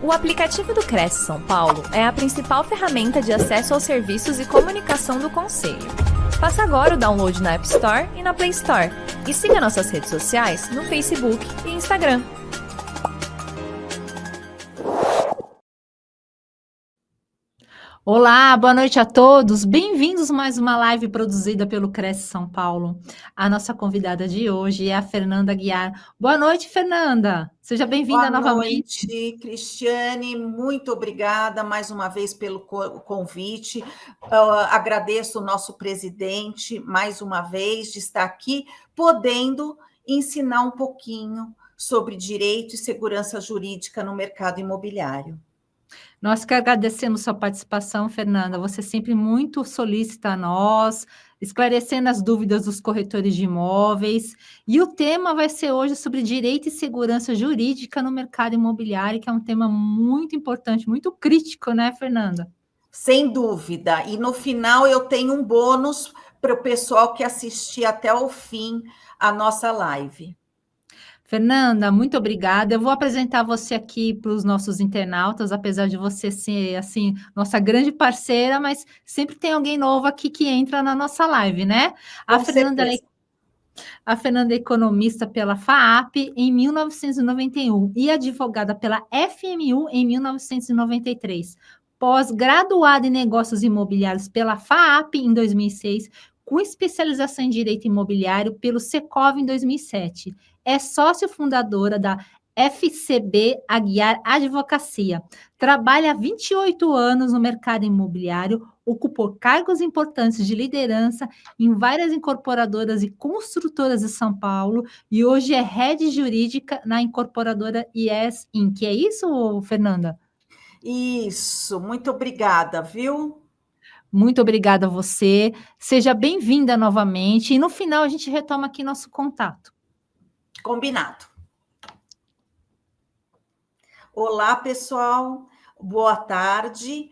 O aplicativo do Cresce São Paulo é a principal ferramenta de acesso aos serviços e comunicação do Conselho. Faça agora o download na App Store e na Play Store. E siga nossas redes sociais no Facebook e Instagram. Olá, boa noite a todos. Bem-vindos a mais uma live produzida pelo Cresce São Paulo. A nossa convidada de hoje é a Fernanda Aguiar. Boa noite, Fernanda. Seja bem-vinda novamente. Boa noite, Cristiane. Muito obrigada mais uma vez pelo convite. Agradeço o nosso presidente mais uma vez de estar aqui, podendo ensinar um pouquinho sobre direito e segurança jurídica no mercado imobiliário. Nós que agradecemos sua participação, Fernanda. Você é sempre muito solícita a nós, esclarecendo as dúvidas dos corretores de imóveis. E o tema vai ser hoje sobre direito e segurança jurídica no mercado imobiliário, que é um tema muito importante, muito crítico, né, Fernanda? Sem dúvida. E no final eu tenho um bônus para o pessoal que assistir até o fim a nossa live. Fernanda, muito obrigada. Eu vou apresentar você aqui para os nossos internautas, apesar de você ser, assim, nossa grande parceira, mas sempre tem alguém novo aqui que entra na nossa live, né? A Fernanda é economista pela FAAP em 1991 e advogada pela FMU em 1993. Pós-graduada em negócios imobiliários pela FAAP em 2006, com especialização em direito imobiliário pelo Secov em 2007. É sócio fundadora da FCB Aguiar Advocacia. Trabalha há 28 anos no mercado imobiliário, ocupou cargos importantes de liderança em várias incorporadoras e construtoras de São Paulo e hoje é head jurídica na incorporadora IES Inc. É isso, Fernanda? Isso, muito obrigada, viu? Muito obrigada a você. Seja bem-vinda novamente. E no final a gente retoma aqui nosso contato. Combinado. Olá, pessoal. Boa tarde.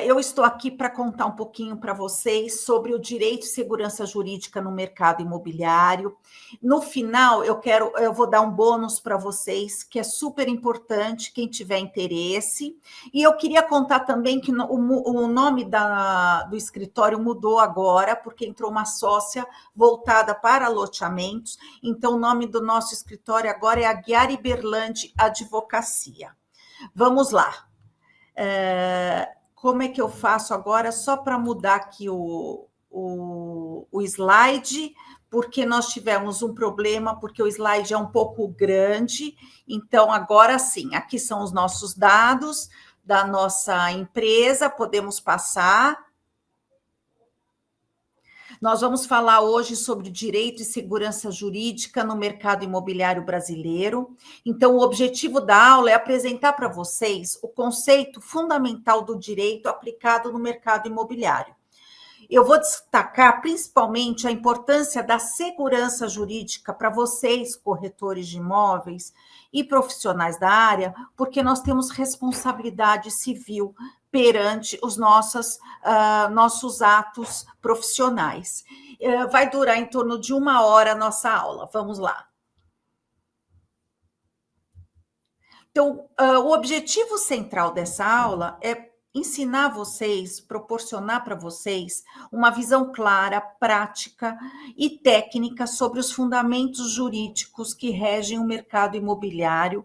Eu estou aqui para contar um pouquinho para vocês sobre o direito e segurança jurídica no mercado imobiliário. No final, eu vou dar um bônus para vocês, que é super importante, quem tiver interesse. E eu queria contar também que o nome do escritório mudou agora, porque entrou uma sócia voltada para loteamentos. Então, o nome do nosso escritório agora é Aguiar e Berlandi Advocacia. Vamos lá. Como é que eu faço agora? Só para mudar aqui o slide, porque nós tivemos um problema, porque o slide é um pouco grande. Então, agora sim, aqui são os nossos dados da nossa empresa, podemos passar. Nós vamos falar hoje sobre direito e segurança jurídica no mercado imobiliário brasileiro. Então, o objetivo da aula é apresentar para vocês o conceito fundamental do direito aplicado no mercado imobiliário. Eu vou destacar principalmente a importância da segurança jurídica para vocês, corretores de imóveis e profissionais da área, porque nós temos responsabilidade civil perante os nossos atos profissionais. Vai durar em torno de 1 hora a nossa aula. Vamos lá. Então, o objetivo central dessa aula é ensinar vocês, proporcionar para vocês uma visão clara, prática e técnica sobre os fundamentos jurídicos que regem o mercado imobiliário,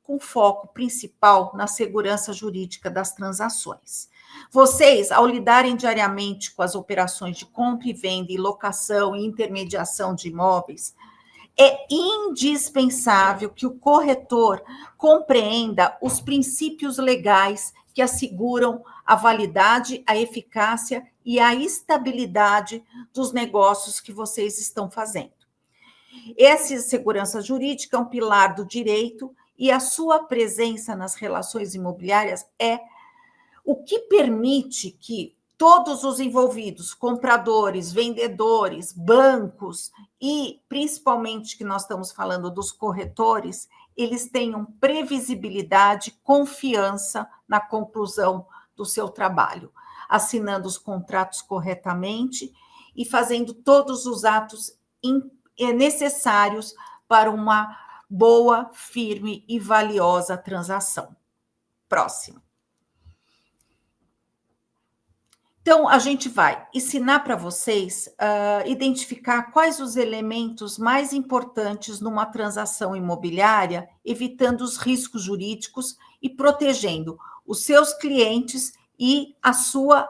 com foco principal na segurança jurídica das transações. Vocês, ao lidarem diariamente com as operações de compra e venda, e locação e intermediação de imóveis, é indispensável que o corretor compreenda os princípios legais que asseguram a validade, a eficácia e a estabilidade dos negócios que vocês estão fazendo. Essa segurança jurídica é um pilar do direito e a sua presença nas relações imobiliárias é o que permite que todos os envolvidos, compradores, vendedores, bancos e principalmente que nós estamos falando dos corretores, eles tenham previsibilidade, confiança na conclusão do seu trabalho, assinando os contratos corretamente e fazendo todos os atos necessários para uma boa, firme e valiosa transação. Próximo. Então, a gente vai ensinar para vocês identificar quais os elementos mais importantes numa transação imobiliária, evitando os riscos jurídicos e protegendo os seus clientes e a sua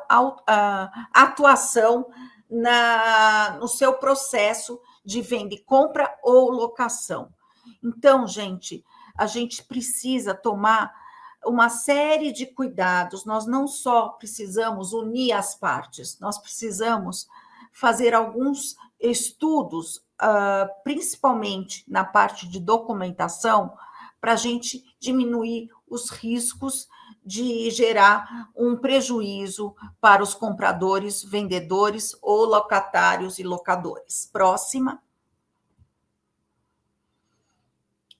atuação no seu processo de venda e compra ou locação. Então, gente, a gente precisa tomar uma série de cuidados. Nós não só precisamos unir as partes, nós precisamos fazer alguns estudos, principalmente na parte de documentação, para a gente diminuir os riscos de gerar um prejuízo para os compradores, vendedores ou locatários e locadores. Próxima.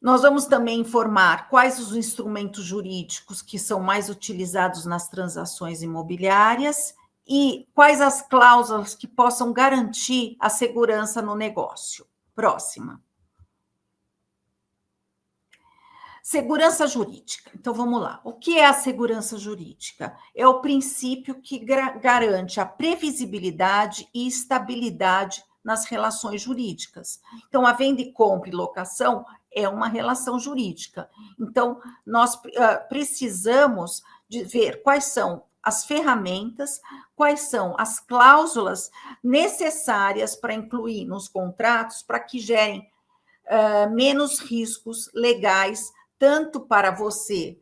Nós vamos também informar quais os instrumentos jurídicos que são mais utilizados nas transações imobiliárias e quais as cláusulas que possam garantir a segurança no negócio. Próxima. Segurança jurídica. Então, vamos lá. O que é a segurança jurídica? É o princípio que garante a previsibilidade e estabilidade nas relações jurídicas. Então, a venda e compra e locação é uma relação jurídica. Então, nós precisamos de ver quais são as ferramentas, quais são as cláusulas necessárias para incluir nos contratos para que gerem menos riscos legais, tanto para você,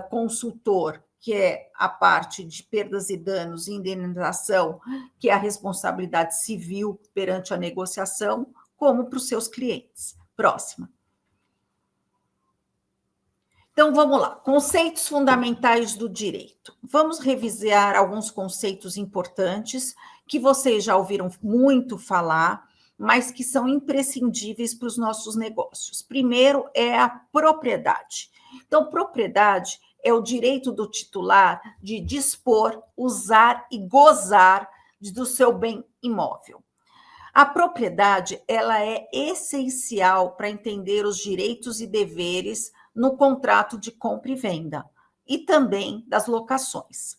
consultor, que é a parte de perdas e danos e indenização, que é a responsabilidade civil perante a negociação, como para os seus clientes. Próxima. Então, vamos lá. Conceitos fundamentais do direito. Vamos revisar alguns conceitos importantes que vocês já ouviram muito falar, mas que são imprescindíveis para os nossos negócios. Primeiro é a propriedade. Então, propriedade é o direito do titular de dispor, usar e gozar do seu bem imóvel. A propriedade, ela é essencial para entender os direitos e deveres no contrato de compra e venda e também das locações.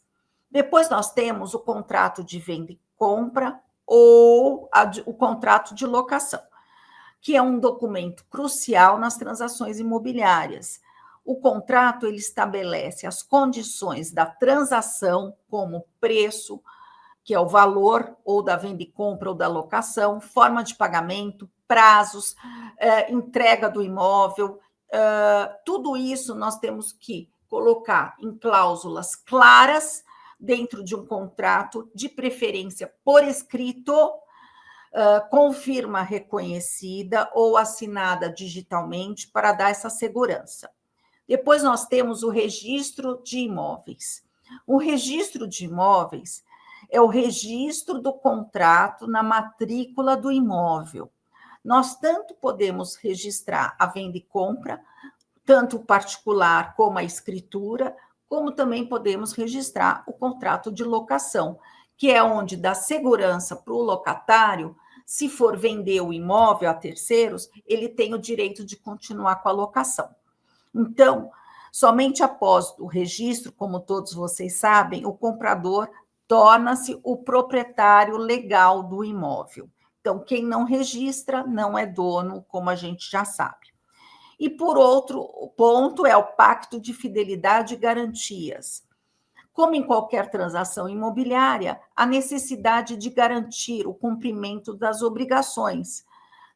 Depois nós temos o contrato de venda e compra ou o contrato de locação, que é um documento crucial nas transações imobiliárias. O contrato ele estabelece as condições da transação, como preço, que é o valor ou da venda e compra ou da locação, forma de pagamento, prazos, entrega do imóvel. Tudo isso nós temos que colocar em cláusulas claras dentro de um contrato, de preferência por escrito, com firma reconhecida ou assinada digitalmente para dar essa segurança. Depois nós temos o registro de imóveis. O registro de imóveis é o registro do contrato na matrícula do imóvel. Nós tanto podemos registrar a venda e compra, tanto o particular como a escritura, como também podemos registrar o contrato de locação, que é onde dá segurança para o locatário, se for vender o imóvel a terceiros, ele tem o direito de continuar com a locação. Então, somente após o registro, como todos vocês sabem, o comprador torna-se o proprietário legal do imóvel. Então, quem não registra não é dono, como a gente já sabe. E, por outro ponto, é o pacto de fidelidade e garantias. Como em qualquer transação imobiliária, a necessidade de garantir o cumprimento das obrigações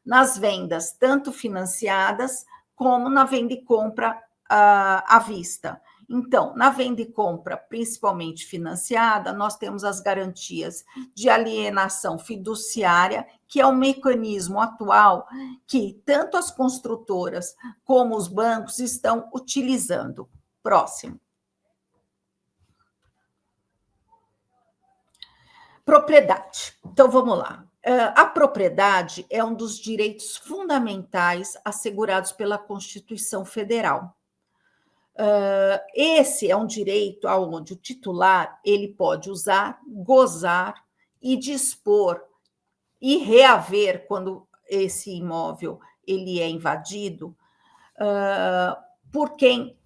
nas vendas, tanto financiadas como na venda e compra à vista. Então, na venda e compra, principalmente financiada, nós temos as garantias de alienação fiduciária, que é um mecanismo atual que tanto as construtoras como os bancos estão utilizando. Próximo. Propriedade. Então, vamos lá. A propriedade é um dos direitos fundamentais assegurados pela Constituição Federal. Esse é um direito onde o titular ele pode usar, gozar e dispor e reaver quando esse imóvel ele é invadido por quem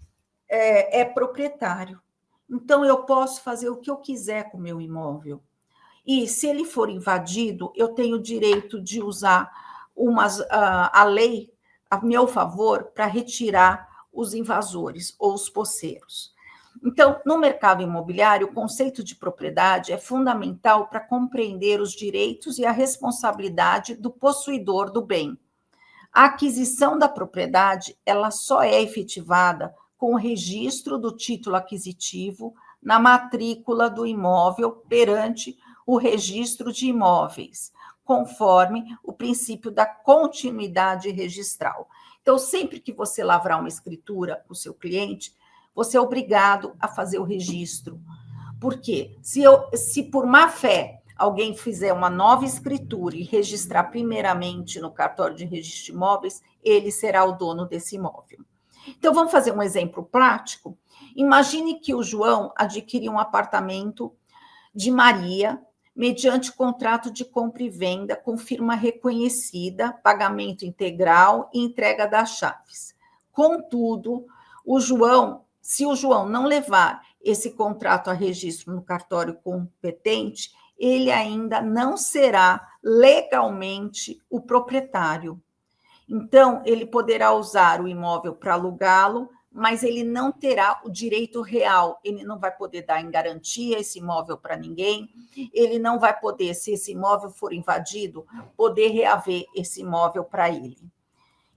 é proprietário. Então, eu posso fazer o que eu quiser com o meu imóvel. E, se ele for invadido, eu tenho o direito de usar a lei a meu favor para retirar os invasores ou os posseiros. Então, no mercado imobiliário, o conceito de propriedade é fundamental para compreender os direitos e a responsabilidade do possuidor do bem. A aquisição da propriedade, ela só é efetivada com o registro do título aquisitivo na matrícula do imóvel perante o registro de imóveis, conforme o princípio da continuidade registral. Então, sempre que você lavrar uma escritura para o seu cliente, você é obrigado a fazer o registro. Por quê? Se por má fé alguém fizer uma nova escritura e registrar primeiramente no cartório de registro de imóveis, ele será o dono desse imóvel. Então, vamos fazer um exemplo prático? Imagine que o João adquiriu um apartamento de Maria, mediante contrato de compra e venda com firma reconhecida, pagamento integral e entrega das chaves. Contudo, se o João não levar esse contrato a registro no cartório competente, ele ainda não será legalmente o proprietário. Então, ele poderá usar o imóvel para alugá-lo, mas ele não terá o direito real, ele não vai poder dar em garantia esse imóvel para ninguém, ele não vai poder, se esse imóvel for invadido, poder reaver esse imóvel para ele.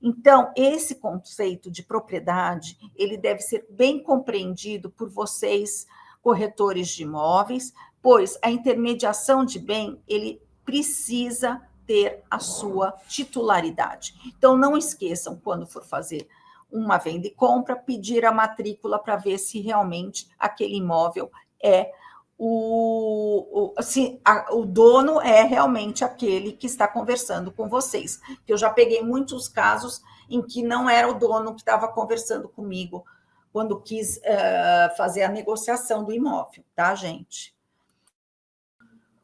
Então, esse conceito de propriedade, ele deve ser bem compreendido por vocês, corretores de imóveis, pois a intermediação de bem, ele precisa ter a sua titularidade. Então, não esqueçam, quando for fazer uma venda e compra, pedir a matrícula para ver se realmente aquele imóvel é o dono é realmente aquele que está conversando com vocês. Eu já peguei muitos casos em que não era o dono que estava conversando comigo quando quis fazer a negociação do imóvel, tá, gente?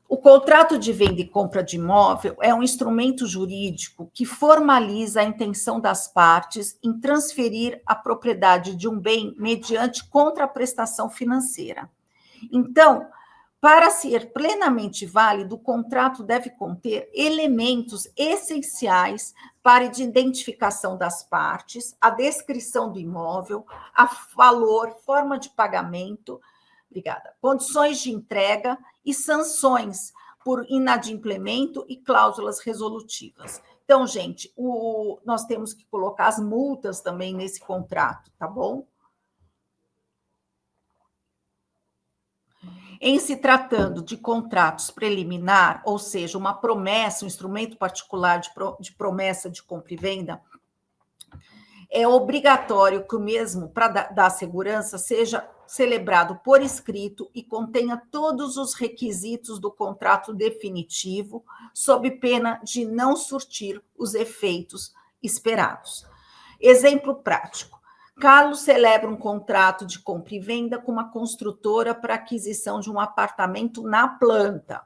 O contrato de venda e compra de imóvel é um instrumento jurídico que formaliza a intenção das partes em transferir a propriedade de um bem mediante contraprestação financeira. Então, para ser plenamente válido, o contrato deve conter elementos essenciais para a identificação das partes, a descrição do imóvel, a valor, forma de pagamento, condições de entrega e sanções por inadimplemento e cláusulas resolutivas. Então, gente, nós temos que colocar as multas também nesse contrato, tá bom? Em se tratando de contratos preliminar, ou seja, uma promessa, um instrumento particular de promessa de compra e venda, é obrigatório que o mesmo, para dar segurança, seja celebrado por escrito e contenha todos os requisitos do contrato definitivo, sob pena de não surtir os efeitos esperados. Exemplo prático. Carlos celebra um contrato de compra e venda com uma construtora para aquisição de um apartamento na planta.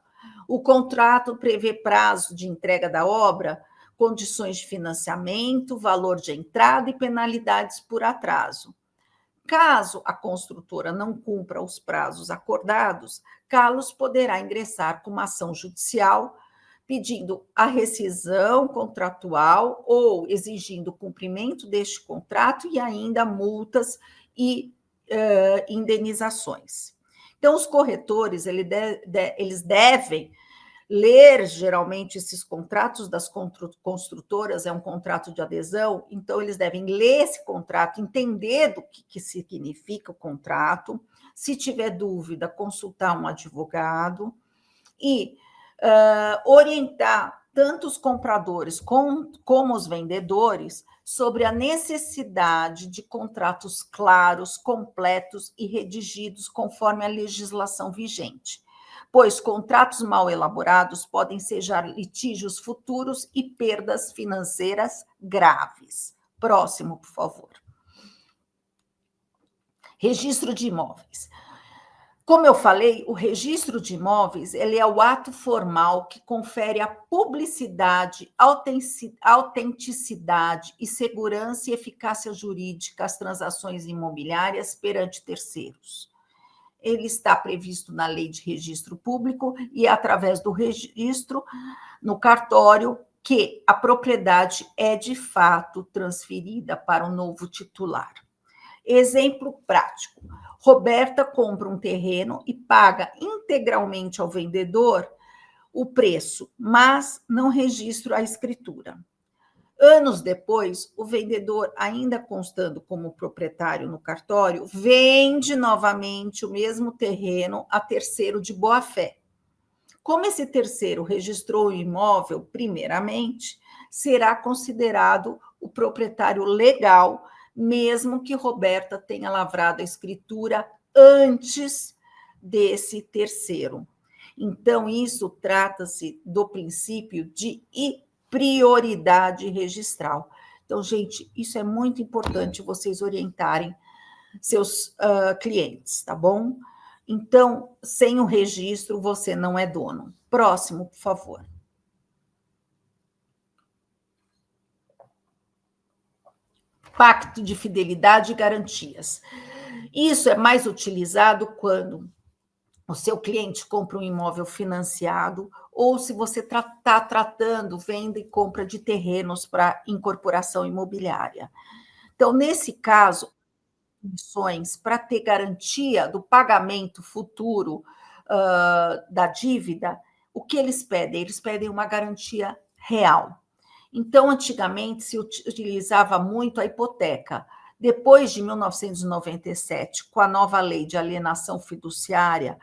O contrato prevê prazo de entrega da obra, condições de financiamento, valor de entrada e penalidades por atraso. Caso a construtora não cumpra os prazos acordados, Carlos poderá ingressar com uma ação judicial pedindo a rescisão contratual ou exigindo o cumprimento deste contrato e ainda multas e indenizações. Então, os corretores, eles devem ler, geralmente, esses contratos das construtoras, é um contrato de adesão, então eles devem ler esse contrato, entender do que significa o contrato, se tiver dúvida, consultar um advogado e orientar tanto os compradores como os vendedores sobre a necessidade de contratos claros, completos e redigidos conforme a legislação vigente, pois contratos mal elaborados podem ser litígios futuros e perdas financeiras graves. Próximo, por favor. Registro de imóveis. Como eu falei, o registro de imóveis ele é o ato formal que confere a publicidade, autenticidade e segurança e eficácia jurídica às transações imobiliárias perante terceiros. Ele está previsto na Lei de Registro Público e, através do registro no cartório, que a propriedade é, de fato, transferida para o novo titular. Exemplo prático. Roberta compra um terreno e paga integralmente ao vendedor o preço, mas não registra a escritura. Anos depois, o vendedor, ainda constando como proprietário no cartório, vende novamente o mesmo terreno a terceiro de boa-fé. Como esse terceiro registrou o imóvel primeiramente, será considerado o proprietário legal, mesmo que Roberta tenha lavrado a escritura antes desse terceiro. Então, isso trata-se do princípio de prioridade registral. Então, gente, isso é muito importante vocês orientarem seus clientes, tá bom? Então, sem o registro, você não é dono. Próximo, por favor. Pacto de fidelidade e garantias. Isso é mais utilizado quando o seu cliente compra um imóvel financiado ou se você está tratando venda e compra de terrenos para incorporação imobiliária. Então, nesse caso, condições para ter garantia do pagamento futuro da dívida, o que eles pedem? Eles pedem uma garantia real. Então, antigamente, se utilizava muito a hipoteca. Depois de 1997, com a nova lei de alienação fiduciária,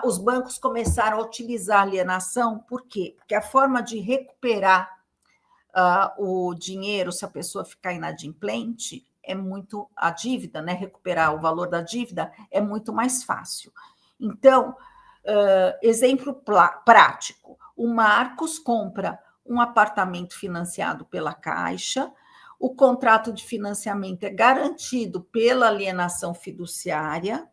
os bancos começaram a utilizar a alienação. Por quê? Porque a forma de recuperar o dinheiro, se a pessoa ficar inadimplente, é muito a dívida, né? Recuperar o valor da dívida é muito mais fácil. Então, exemplo prático: o Marcos compra um apartamento financiado pela Caixa, o contrato de financiamento é garantido pela alienação fiduciária.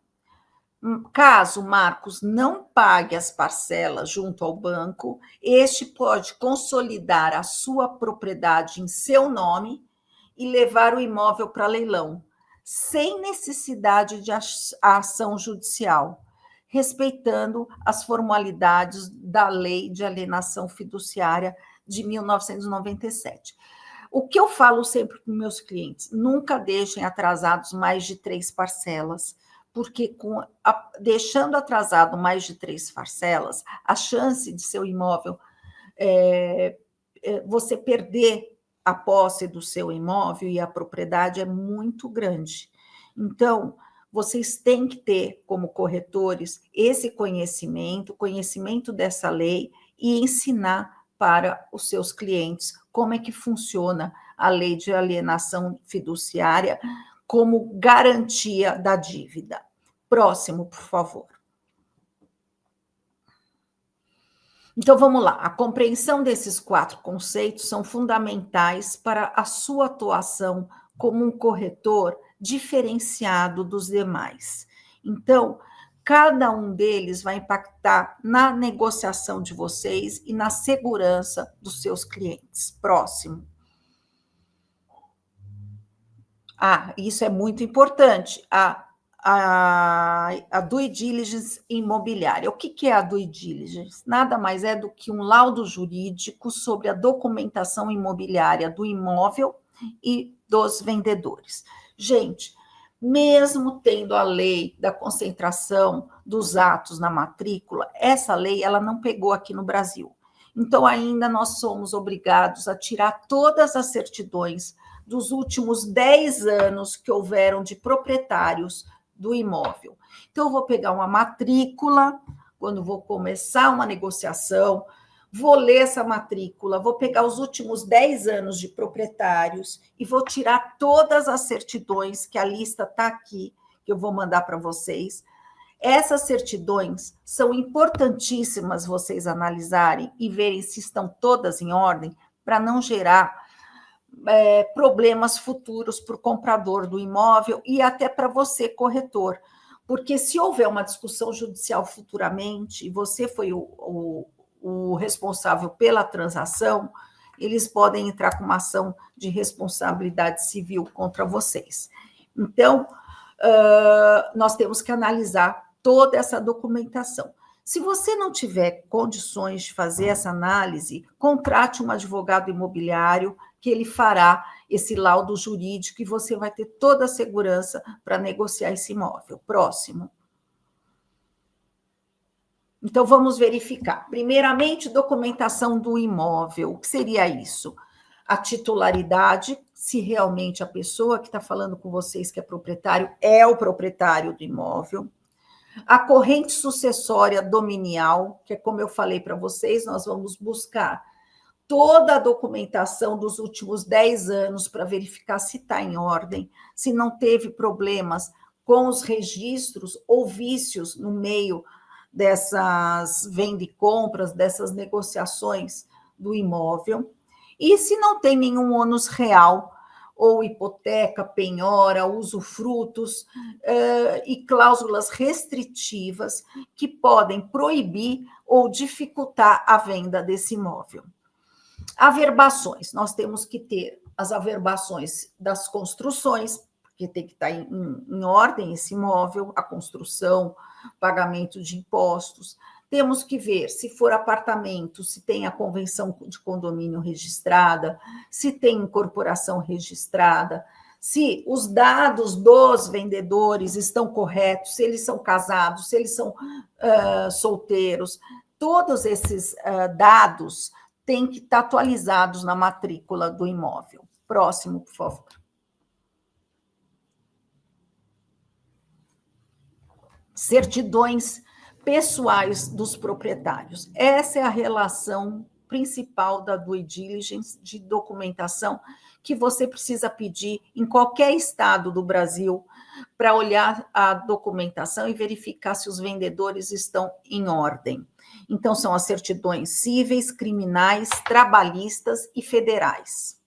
Caso Marcos não pague as parcelas junto ao banco, este pode consolidar a sua propriedade em seu nome e levar o imóvel para leilão, sem necessidade de ação judicial, respeitando as formalidades da Lei de Alienação Fiduciária de 1997. O que eu falo sempre para meus clientes: nunca deixem atrasados mais de 3 parcelas, porque deixando atrasado mais de 3 parcelas, a chance de seu imóvel, você perder a posse do seu imóvel e a propriedade é muito grande. Então, vocês têm que ter, como corretores, esse conhecimento dessa lei e ensinar para os seus clientes como é que funciona a lei de alienação fiduciária como garantia da dívida. Próximo, por favor. Então, vamos lá. A compreensão desses 4 conceitos são fundamentais para a sua atuação como um corretor diferenciado dos demais. Então, cada um deles vai impactar na negociação de vocês e na segurança dos seus clientes. Próximo. Isso é muito importante. A due diligence imobiliária. O que é a due diligence? Nada mais é do que um laudo jurídico sobre a documentação imobiliária do imóvel e dos vendedores. Gente, mesmo tendo a lei da concentração dos atos na matrícula, essa lei ela não pegou aqui no Brasil. Então, ainda nós somos obrigados a tirar todas as certidões dos últimos 10 anos que houveram de proprietários do imóvel. Então, eu vou pegar uma matrícula, quando vou começar uma negociação, vou ler essa matrícula, vou pegar os últimos 10 anos de proprietários e vou tirar todas as certidões, que a lista está aqui, que eu vou mandar para vocês. Essas certidões são importantíssimas vocês analisarem e verem se estão todas em ordem, para não gerar problemas futuros para o comprador do imóvel e até para você, corretor, porque se houver uma discussão judicial futuramente e você foi o responsável pela transação, eles podem entrar com uma ação de responsabilidade civil contra vocês. Então, nós temos que analisar toda essa documentação. Se você não tiver condições de fazer essa análise, contrate um advogado imobiliário que ele fará esse laudo jurídico e você vai ter toda a segurança para negociar esse imóvel. Próximo. Então, vamos verificar. Primeiramente, documentação do imóvel. O que seria isso? A titularidade, se realmente a pessoa que está falando com vocês, que é proprietário, é o proprietário do imóvel. A corrente sucessória dominial, que é como eu falei para vocês, nós vamos buscar toda a documentação dos últimos 10 anos para verificar se está em ordem, se não teve problemas com os registros ou vícios no meio dessas venda e compras, dessas negociações do imóvel, e se não tem nenhum ônus real, ou hipoteca, penhora, usufrutos e cláusulas restritivas que podem proibir ou dificultar a venda desse imóvel. Averbações, nós temos que ter as averbações das construções, porque tem que estar em ordem esse imóvel, a construção, pagamento de impostos. Temos que ver se for apartamento, se tem a convenção de condomínio registrada, se tem incorporação registrada, se os dados dos vendedores estão corretos, se eles são casados, se eles são solteiros. Todos esses dados têm que estar atualizados na matrícula do imóvel. Próximo, por favor. Certidões pessoais dos proprietários. Essa é a relação principal da due diligence, de documentação, que você precisa pedir em qualquer estado do Brasil para olhar a documentação e verificar se os vendedores estão em ordem. Então, são as certidões cíveis, criminais, trabalhistas e federais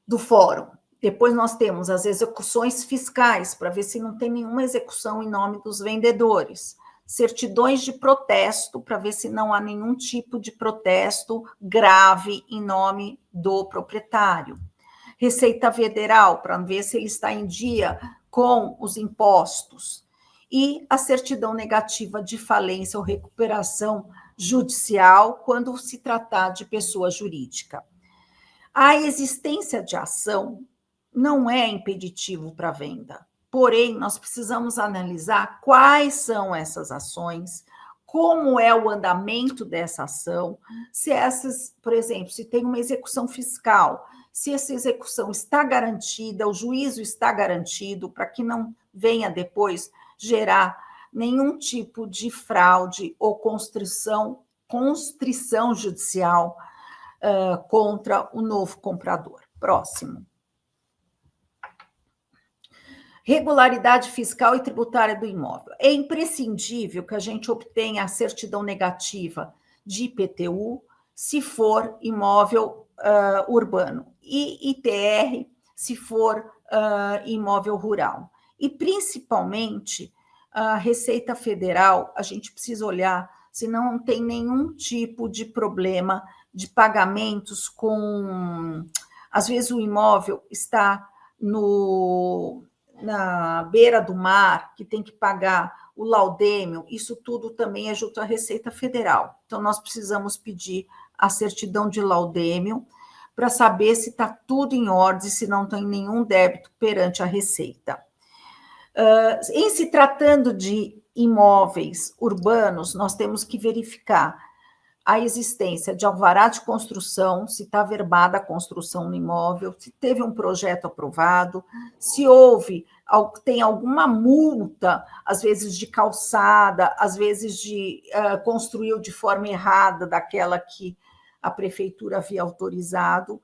do fórum. Depois nós temos as execuções fiscais, para ver se não tem nenhuma execução em nome dos vendedores. Certidões de protesto, para ver se não há nenhum tipo de protesto grave em nome do proprietário. Receita Federal, para ver se ele está em dia com os impostos. E a certidão negativa de falência ou recuperação judicial, quando se tratar de pessoa jurídica. A existência de ação não é impeditivo para a venda. Porém, nós precisamos analisar quais são essas ações, como é o andamento dessa ação, se essas, por exemplo, se tem uma execução fiscal, se essa execução está garantida, o juízo está garantido, para que não venha depois gerar nenhum tipo de fraude ou constrição judicial contra o novo comprador. Próximo. Regularidade fiscal e tributária do imóvel. É imprescindível que a gente obtenha a certidão negativa de IPTU, se for imóvel urbano, e ITR, se for imóvel rural. E, principalmente, a Receita Federal, a gente precisa olhar se não tem nenhum tipo de problema de pagamentos com... Às vezes, o imóvel está na beira do mar, que tem que pagar o laudêmio, isso tudo também é junto à Receita Federal. Então, nós precisamos pedir a certidão de laudêmio para saber se está tudo em ordem, se não tem nenhum débito perante a Receita. Em se tratando de imóveis urbanos, nós temos que verificar a existência de alvará de construção, se está averbada a construção no imóvel, se teve um projeto aprovado, se tem alguma multa, às vezes de calçada, às vezes de construiu de forma errada daquela que a prefeitura havia autorizado,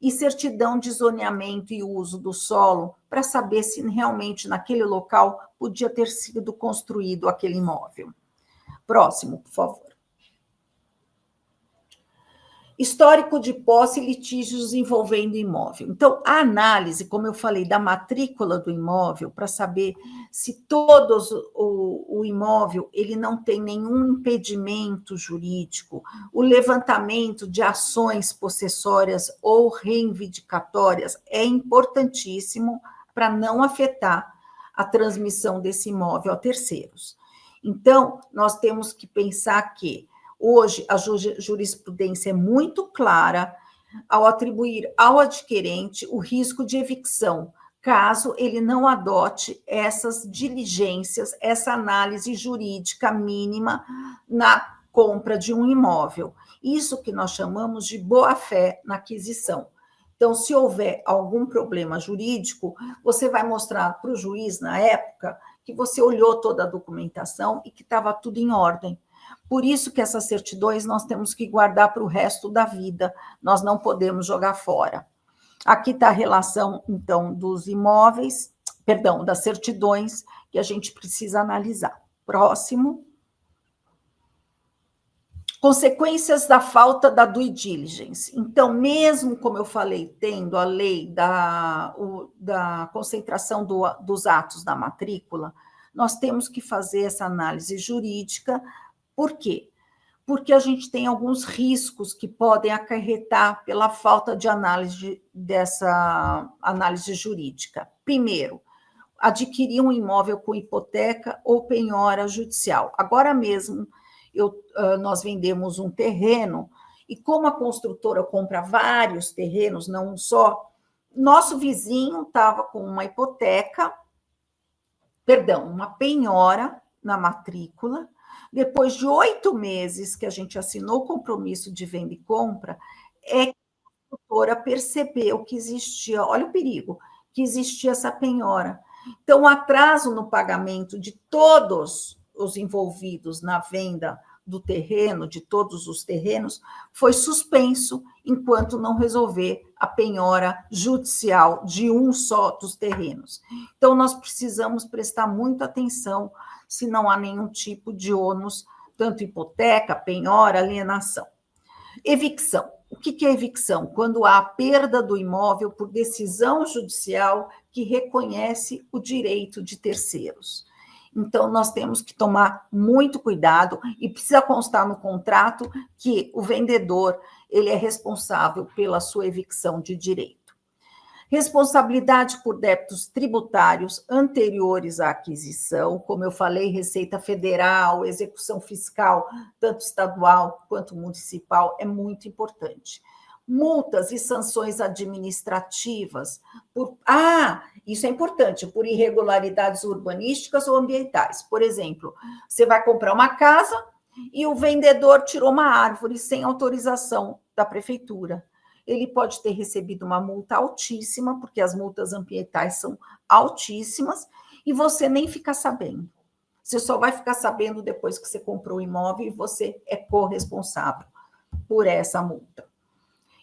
e certidão de zoneamento e uso do solo, para saber se realmente naquele local podia ter sido construído aquele imóvel. Próximo, por favor. Histórico de posse e litígios envolvendo imóvel. Então, a análise, como eu falei, da matrícula do imóvel, para saber se todos o imóvel ele não tem nenhum impedimento jurídico, o levantamento de ações possessórias ou reivindicatórias é importantíssimo para não afetar a transmissão desse imóvel a terceiros. Então, nós temos que pensar que hoje, a jurisprudência é muito clara ao atribuir ao adquirente o risco de evicção, caso ele não adote essas diligências, essa análise jurídica mínima na compra de um imóvel. Isso que nós chamamos de boa-fé na aquisição. Então, se houver algum problema jurídico, você vai mostrar para o juiz, na época, que você olhou toda a documentação e que estava tudo em ordem. Por isso que essas certidões nós temos que guardar para o resto da vida, nós não podemos jogar fora. Aqui está a relação, então, dos imóveis, perdão, das certidões que a gente precisa analisar. Próximo. Consequências da falta da due diligence. Então, mesmo, como eu falei, tendo a lei da concentração dos atos da matrícula, nós temos que fazer essa análise jurídica. Por quê? Porque a gente tem alguns riscos que podem acarretar pela falta de análise dessa análise jurídica. Primeiro, adquirir um imóvel com hipoteca ou penhora judicial. Agora mesmo, nós vendemos um terreno, e como a construtora compra vários terrenos, não um só, nosso vizinho estava com uma hipoteca, perdão, uma penhora na matrícula. Depois de 8 meses que a gente assinou o compromisso de venda e compra, é que a construtora percebeu que existia, olha o perigo, que existia essa penhora. Então, o atraso no pagamento de todos os envolvidos na venda do terreno, de todos os terrenos, foi suspenso enquanto não resolver a penhora judicial de um só dos terrenos. Então, nós precisamos prestar muita atenção se não há nenhum tipo de ônus, tanto hipoteca, penhora, alienação. Evicção. O que é evicção? Quando há a perda do imóvel por decisão judicial que reconhece o direito de terceiros. Então, nós temos que tomar muito cuidado e precisa constar no contrato que o vendedor ele é responsável pela sua evicção de direito. Responsabilidade por débitos tributários anteriores à aquisição, como eu falei, Receita Federal, execução fiscal, tanto estadual quanto municipal, é muito importante. Multas e sanções administrativas por... isso é importante, por irregularidades urbanísticas ou ambientais. Por exemplo, você vai comprar uma casa e o vendedor tirou uma árvore sem autorização da prefeitura. Ele pode ter recebido uma multa altíssima, porque as multas ambientais são altíssimas, e você nem fica sabendo. Você só vai ficar sabendo depois que você comprou o imóvel e você é corresponsável por essa multa.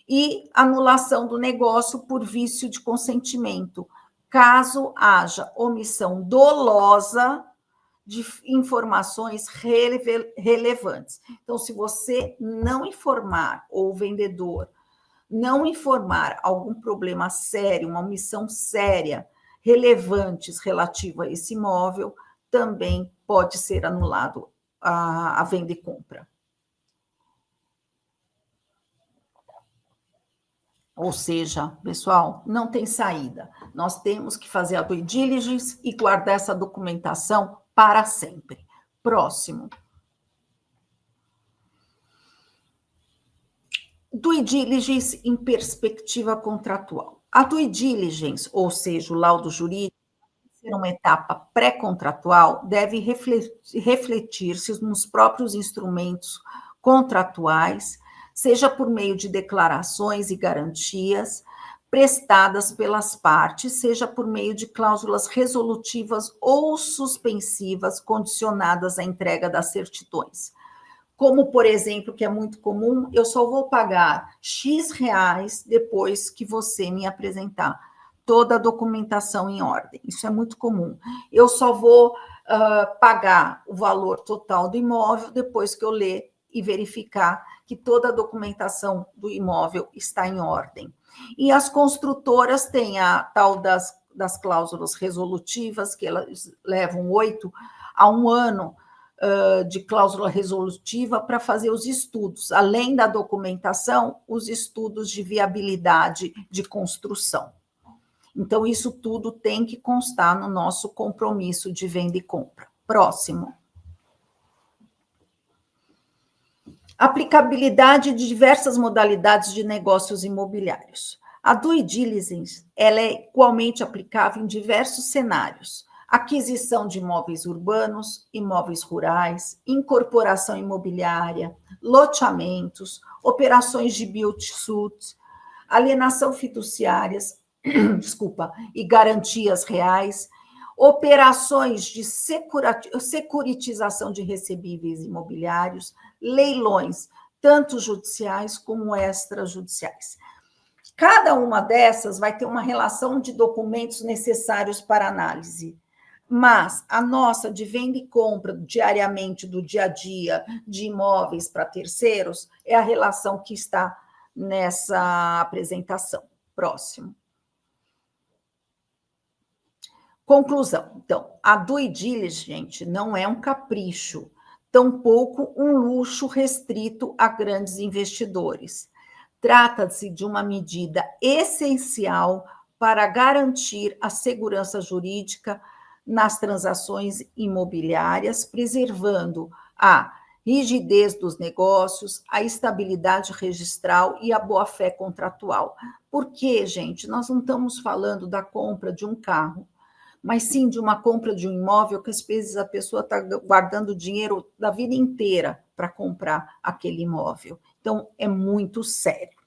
E anulação do negócio por vício de consentimento, caso haja omissão dolosa de informações relevantes. Então, se você não informar, ou o vendedor não informar algum problema sério, uma omissão séria, relevantes relativo a esse imóvel, também pode ser anulado a venda e compra. Ou seja, pessoal, não tem saída. Nós temos que fazer a due diligence e guardar essa documentação para sempre. Próximo. Due diligence em perspectiva contratual. A due diligence, ou seja, o laudo jurídico, ser uma etapa pré-contratual, deve refletir-se nos próprios instrumentos contratuais, seja por meio de declarações e garantias prestadas pelas partes, seja por meio de cláusulas resolutivas ou suspensivas condicionadas à entrega das certidões. Como, por exemplo, que é muito comum, eu só vou pagar X reais depois que você me apresentar toda a documentação em ordem. Isso é muito comum. Eu só vou pagar o valor total do imóvel depois que eu ler e verificar que toda a documentação do imóvel está em ordem. E as construtoras têm a tal das cláusulas resolutivas, que elas levam 8 a 1 ano de cláusula resolutiva para fazer os estudos, além da documentação, os estudos de viabilidade de construção. Então, isso tudo tem que constar no nosso compromisso de venda e compra. Próximo. Aplicabilidade de diversas modalidades de negócios imobiliários. A due diligence, ela é igualmente aplicável em diversos cenários: aquisição de imóveis urbanos, imóveis rurais, incorporação imobiliária, loteamentos, operações de build-to-suit, alienação fiduciárias, e garantias reais, operações de securitização de recebíveis imobiliários, leilões, tanto judiciais como extrajudiciais. Cada uma dessas vai ter uma relação de documentos necessários para análise, mas a nossa de venda e compra diariamente, do dia a dia, de imóveis para terceiros, é a relação que está nessa apresentação. Próximo. Conclusão. Então, a due diligence, gente, não é um capricho, tampouco um luxo restrito a grandes investidores. Trata-se de uma medida essencial para garantir a segurança jurídica nas transações imobiliárias, preservando a rigidez dos negócios, a estabilidade registral e a boa-fé contratual. Porque, gente, nós não estamos falando da compra de um carro, mas sim de uma compra de um imóvel que às vezes a pessoa está guardando dinheiro da vida inteira para comprar aquele imóvel. Então, é muito sério.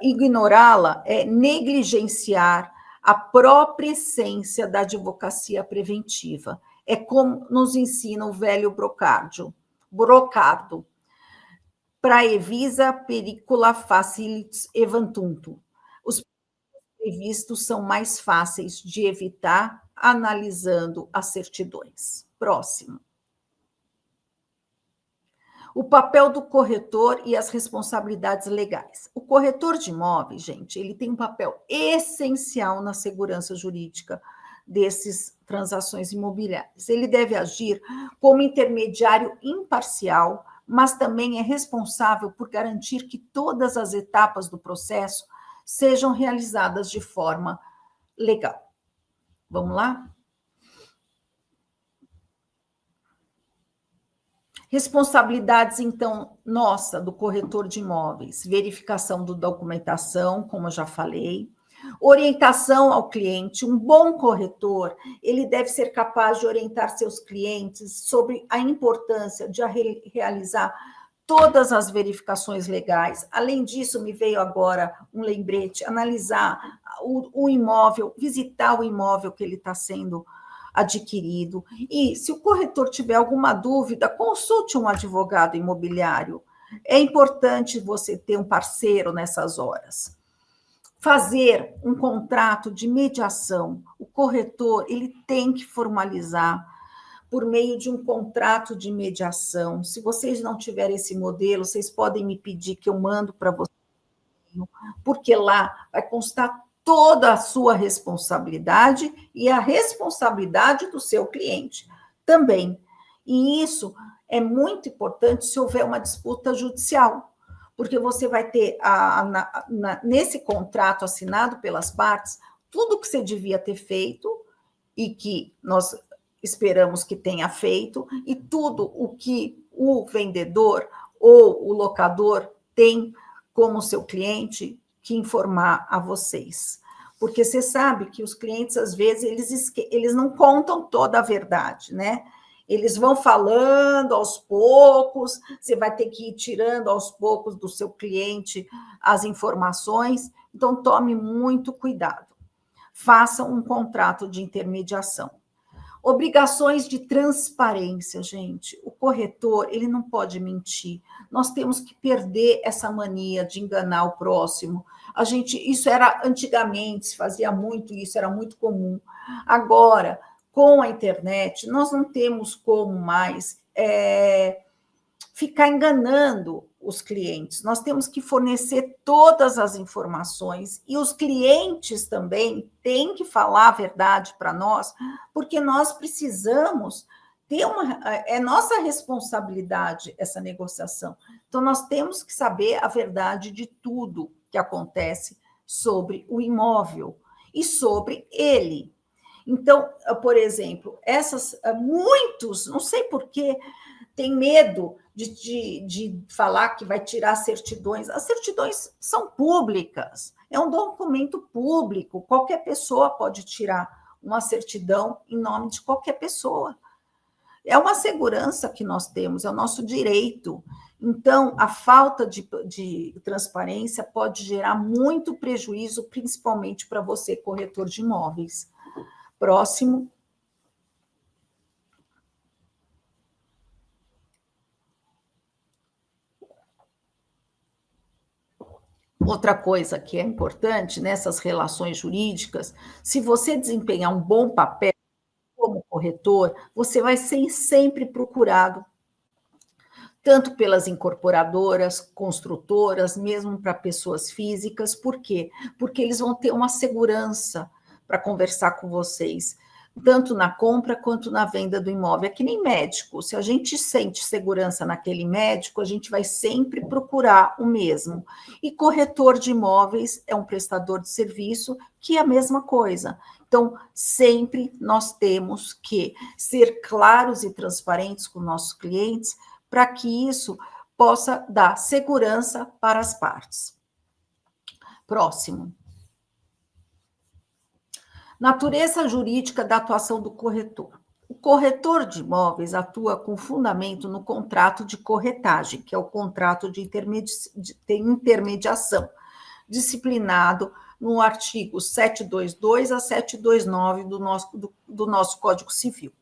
Ignorá-la é negligenciar a própria essência da advocacia preventiva. É como nos ensina o velho Brocardo, praevisa pericula facilis evantuntur. Os previstos são mais fáceis de evitar analisando as certidões. Próximo. O papel do corretor e as responsabilidades legais. O corretor de imóveis, gente, ele tem um papel essencial na segurança jurídica dessas transações imobiliárias. Ele deve agir como intermediário imparcial, mas também é responsável por garantir que todas as etapas do processo sejam realizadas de forma legal. Vamos lá? Responsabilidades, então, nossa, do corretor de imóveis: verificação da documentação, como eu já falei, orientação ao cliente. Um bom corretor, ele deve ser capaz de orientar seus clientes sobre a importância de realizar todas as verificações legais. Além disso, me veio agora um lembrete: analisar o imóvel, visitar o imóvel que ele está sendo adquirido. E se o corretor tiver alguma dúvida, consulte um advogado imobiliário. É importante você ter um parceiro nessas horas. Fazer um contrato de mediação. O corretor, ele tem que formalizar por meio de um contrato de mediação. Se vocês não tiverem esse modelo, vocês podem me pedir que eu mando para vocês, porque lá vai constar toda a sua responsabilidade e a responsabilidade do seu cliente também. E isso é muito importante se houver uma disputa judicial, porque você vai ter, nesse contrato assinado pelas partes, tudo que você devia ter feito e que nós esperamos que tenha feito, e tudo o que o vendedor ou o locador tem como seu cliente que informar a vocês. Porque você sabe que os clientes, às vezes, eles não contam toda a verdade, né? Eles vão falando aos poucos, você vai ter que ir tirando aos poucos do seu cliente as informações, então tome muito cuidado. Faça um contrato de intermediação. Obrigações de transparência, gente. O corretor, ele não pode mentir. Nós temos que perder essa mania de enganar o próximo. Isso era antigamente, se fazia muito isso, era muito comum. Agora, com a internet, nós não temos como mais ficar enganando os clientes. Nós temos que fornecer todas as informações e os clientes também têm que falar a verdade para nós, porque nós precisamos ter é nossa responsabilidade essa negociação. Então, nós temos que saber a verdade de tudo que acontece sobre o imóvel e sobre ele. Então, por exemplo, muitos, não sei por quê, têm medo de falar que vai tirar certidões. As certidões são públicas, é um documento público, qualquer pessoa pode tirar uma certidão em nome de qualquer pessoa. É uma segurança que nós temos, é o nosso direito. Então, a falta de transparência pode gerar muito prejuízo, principalmente para você, corretor de imóveis. Próximo. Outra coisa que é importante nessas relações jurídicas, se você desempenhar um bom papel como corretor, você vai ser sempre procurado, tanto pelas incorporadoras, construtoras, mesmo para pessoas físicas. Por quê? Porque eles vão ter uma segurança para conversar com vocês, tanto na compra quanto na venda do imóvel. É que nem médico. Se a gente sente segurança naquele médico, a gente vai sempre procurar o mesmo. E corretor de imóveis é um prestador de serviço que é a mesma coisa. Então, sempre nós temos que ser claros e transparentes com nossos clientes para que isso possa dar segurança para as partes. Próximo. Natureza jurídica da atuação do corretor. O corretor de imóveis atua com fundamento no contrato de corretagem, que é o contrato de intermediação, disciplinado no artigo 722 a 729 do nosso Código Civil.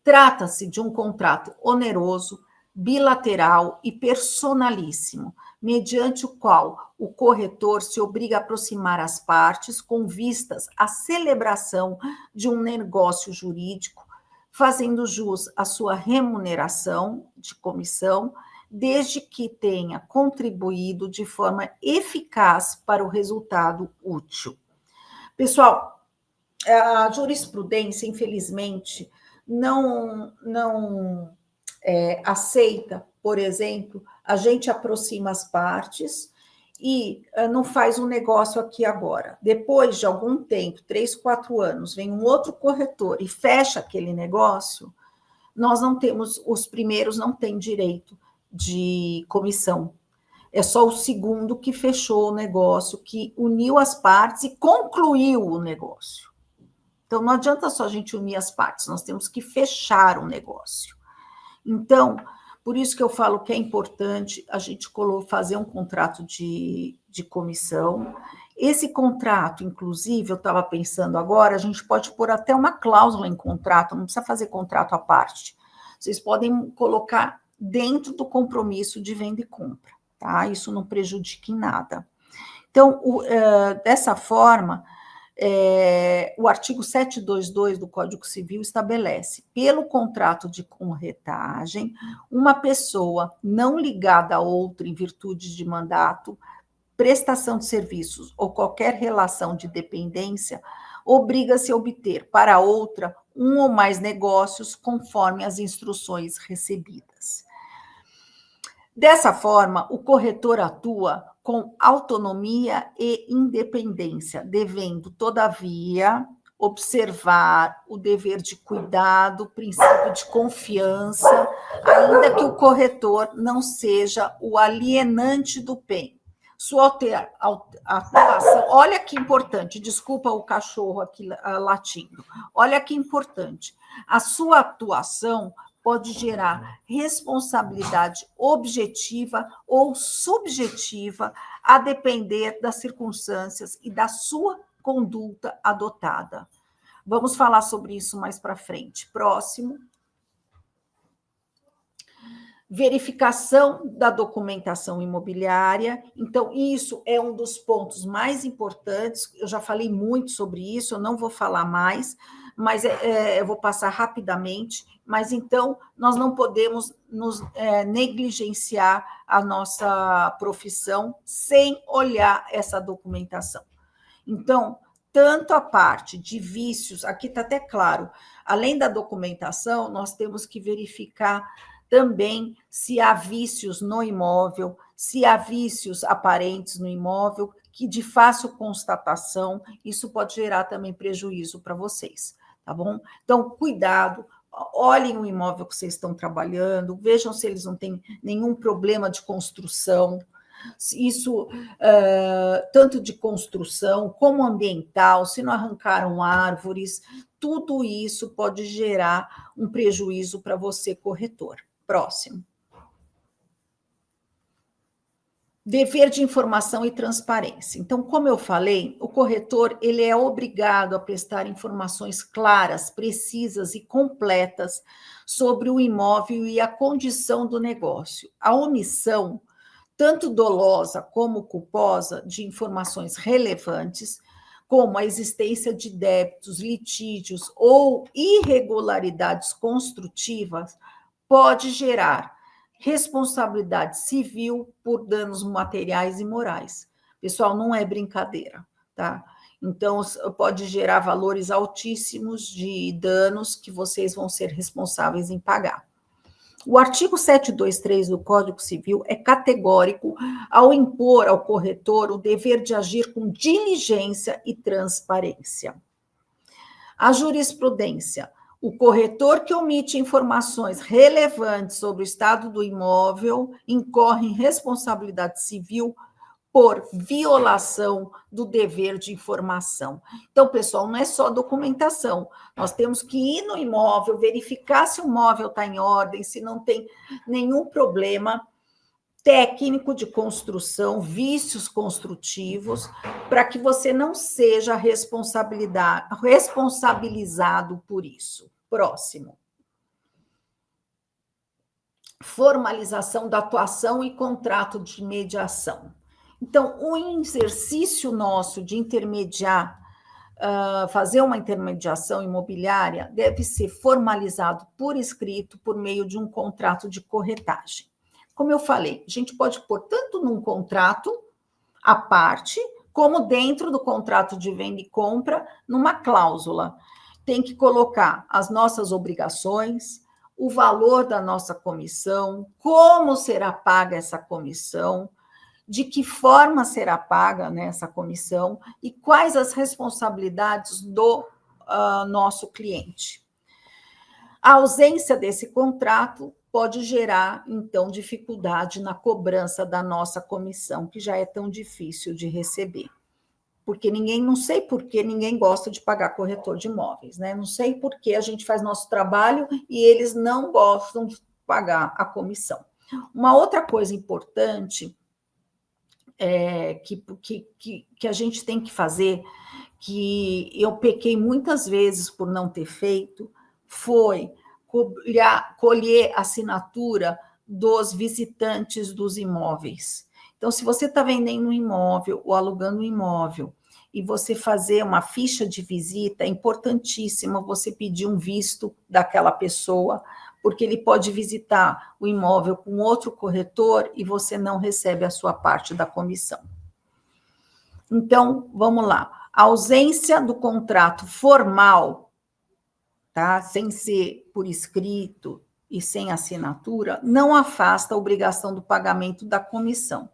Trata-se de um contrato oneroso, bilateral e personalíssimo, mediante o qual o corretor se obriga a aproximar as partes com vistas à celebração de um negócio jurídico, fazendo jus à sua remuneração de comissão, desde que tenha contribuído de forma eficaz para o resultado útil. Pessoal, a jurisprudência, infelizmente, não aceita, por exemplo, a gente aproxima as partes e não faz um negócio aqui agora. Depois de algum tempo, 3, 4 anos, vem um outro corretor e fecha aquele negócio, nós não temos, os primeiros não têm direito de comissão. É só o segundo que fechou o negócio, que uniu as partes e concluiu o negócio. Então, não adianta só a gente unir as partes, nós temos que fechar o negócio. Então, por isso que eu falo que é importante a gente fazer um contrato de comissão. Esse contrato, inclusive, eu estava pensando agora, a gente pode pôr até uma cláusula em contrato, não precisa fazer contrato à parte. Vocês podem colocar dentro do compromisso de venda e compra, tá? Isso não prejudica em nada. Então, dessa forma, o artigo 722 do Código Civil estabelece, pelo contrato de corretagem, uma pessoa não ligada a outra em virtude de mandato, prestação de serviços ou qualquer relação de dependência, obriga-se a obter para outra um ou mais negócios conforme as instruções recebidas. Dessa forma, o corretor atua com autonomia e independência, devendo, todavia, observar o dever de cuidado, o princípio de confiança, ainda que o corretor não seja o alienante do bem. Sua atuação, olha que importante, desculpa o cachorro aqui latindo, olha que importante, a sua atuação pode gerar responsabilidade objetiva ou subjetiva, a depender das circunstâncias e da sua conduta adotada. Vamos falar sobre isso mais para frente. Próximo. Verificação da documentação imobiliária. Então, isso é um dos pontos mais importantes. Eu já falei muito sobre isso, eu não vou falar mais, mas eu vou passar rapidamente. Mas, então, nós não podemos nos negligenciar a nossa profissão sem olhar essa documentação. Então, tanto a parte de vícios, aqui está até claro, além da documentação, nós temos que verificar também se há vícios no imóvel, se há vícios aparentes no imóvel, que de fácil constatação, isso pode gerar também prejuízo para vocês, tá bom? Então, cuidado, olhem o imóvel que vocês estão trabalhando, vejam se eles não têm nenhum problema de construção, isso tanto de construção como ambiental, se não arrancaram árvores, tudo isso pode gerar um prejuízo para você, corretor. Próximo. Dever de informação e transparência. Então, como eu falei, o corretor ele é obrigado a prestar informações claras, precisas e completas sobre o imóvel e a condição do negócio. A omissão, tanto dolosa como culposa, de informações relevantes, como a existência de débitos, litígios ou irregularidades construtivas, pode gerar responsabilidade civil por danos materiais e morais. Pessoal, não é brincadeira, tá? Então, pode gerar valores altíssimos de danos que vocês vão ser responsáveis em pagar. O artigo 723 do Código Civil é categórico ao impor ao corretor o dever de agir com diligência e transparência. A jurisprudência. O corretor que omite informações relevantes sobre o estado do imóvel incorre em responsabilidade civil por violação do dever de informação. Então, pessoal, não é só documentação. Nós temos que ir no imóvel, verificar se o imóvel está em ordem, se não tem nenhum problema técnico de construção, vícios construtivos, para que você não seja responsabilizado por isso. Próximo. Formalização da atuação e contrato de mediação. Então, o exercício nosso de intermediar, fazer uma intermediação imobiliária, deve ser formalizado por escrito, por meio de um contrato de corretagem. Como eu falei, a gente pode pôr tanto num contrato à parte, como dentro do contrato de venda e compra, numa cláusula. Tem que colocar as nossas obrigações, o valor da nossa comissão, como será paga essa comissão, de que forma será paga, né, essa comissão e quais as responsabilidades do nosso cliente. A ausência desse contrato pode gerar, então, dificuldade na cobrança da nossa comissão, que já é tão difícil de receber. Porque não sei por que ninguém gosta de pagar corretor de imóveis, né? Não sei por que a gente faz nosso trabalho e eles não gostam de pagar a comissão. Uma outra coisa importante que a gente tem que fazer, que eu pequei muitas vezes por não ter feito, foi colher a assinatura dos visitantes dos imóveis. Então, se você está vendendo um imóvel ou alugando um imóvel e você fazer uma ficha de visita, é importantíssimo você pedir um visto daquela pessoa, porque ele pode visitar o imóvel com outro corretor e você não recebe a sua parte da comissão. Então, vamos lá. A ausência do contrato formal, tá? Sem ser por escrito e sem assinatura, não afasta a obrigação do pagamento da comissão,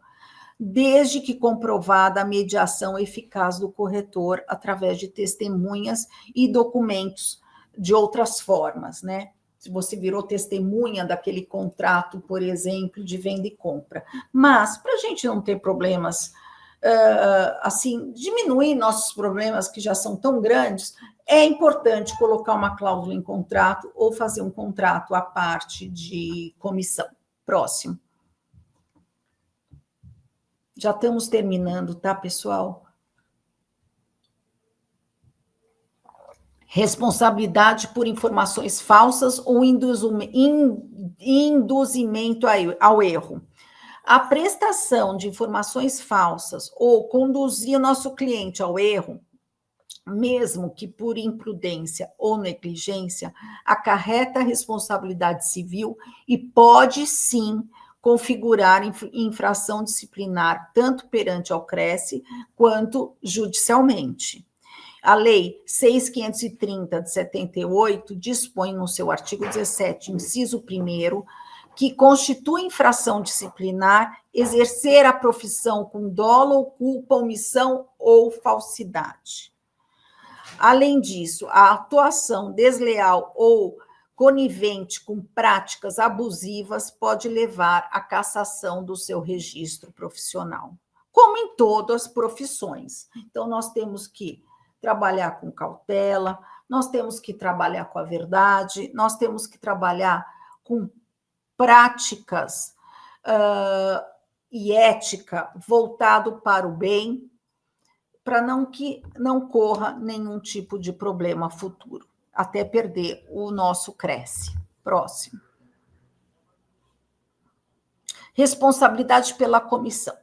desde que comprovada a mediação eficaz do corretor através de testemunhas e documentos de outras formas, né? Se você virou testemunha daquele contrato, por exemplo, de venda e compra. Mas, para a gente não ter problemas, assim, diminuir nossos problemas que já são tão grandes, é importante colocar uma cláusula em contrato ou fazer um contrato à parte de comissão. Próximo. Já estamos terminando, tá, pessoal? Responsabilidade por informações falsas ou induzimento ao erro. A prestação de informações falsas ou conduzir o nosso cliente ao erro mesmo que por imprudência ou negligência, acarreta responsabilidade civil e pode sim configurar infração disciplinar tanto perante ao CRECE quanto judicialmente. A Lei 6.530 de 78 dispõe no seu artigo 17, inciso 1º, que constitui infração disciplinar exercer a profissão com dolo ou culpa, omissão ou falsidade. Além disso, a atuação desleal ou conivente com práticas abusivas pode levar à cassação do seu registro profissional, como em todas as profissões. Então, nós temos que trabalhar com cautela, nós temos que trabalhar com a verdade, nós temos que trabalhar com práticas e ética voltado para o bem, para que não corra nenhum tipo de problema futuro, até perder o nosso CRECE. Próximo. Responsabilidade pela comissão.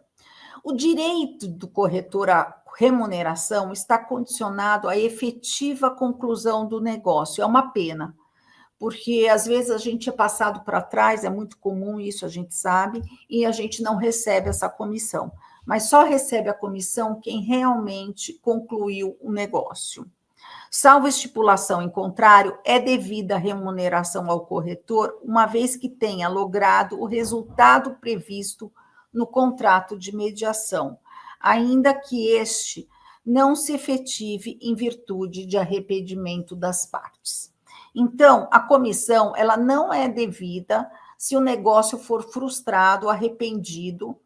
O direito do corretor à remuneração está condicionado à efetiva conclusão do negócio. É uma pena, porque às vezes a gente é passado para trás, é muito comum isso, a gente sabe, e a gente não recebe essa comissão. Mas só recebe a comissão quem realmente concluiu o negócio. Salvo estipulação em contrário, é devida a remuneração ao corretor, uma vez que tenha logrado o resultado previsto no contrato de mediação, ainda que este não se efetive em virtude de arrependimento das partes. Então, a comissão ela não é devida se o negócio for frustrado, arrependido,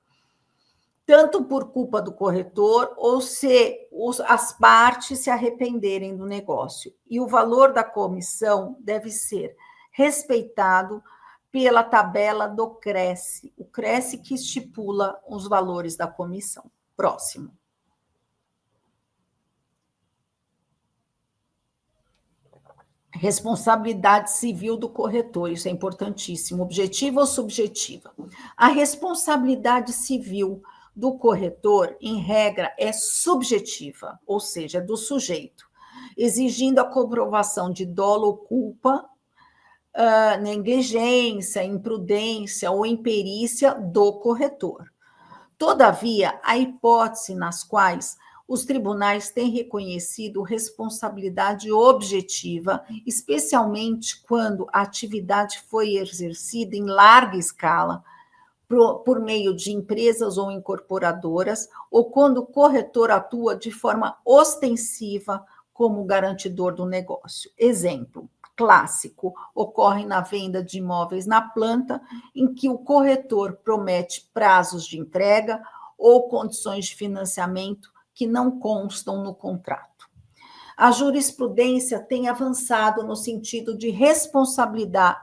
tanto por culpa do corretor ou se as partes se arrependerem do negócio. E o valor da comissão deve ser respeitado pela tabela do CRECE, o CRECE que estipula os valores da comissão. Próximo. Responsabilidade civil do corretor, isso é importantíssimo, objetiva ou subjetiva. A responsabilidade civil do corretor, em regra, é subjetiva, ou seja, do sujeito, exigindo a comprovação de dolo ou culpa, negligência, imprudência ou imperícia do corretor. Todavia, há hipóteses nas quais os tribunais têm reconhecido responsabilidade objetiva, especialmente quando a atividade foi exercida em larga escala, por meio de empresas ou incorporadoras, ou quando o corretor atua de forma ostensiva como garantidor do negócio. Exemplo clássico ocorre na venda de imóveis na planta, em que o corretor promete prazos de entrega ou condições de financiamento que não constam no contrato. A jurisprudência tem avançado no sentido de responsabilizar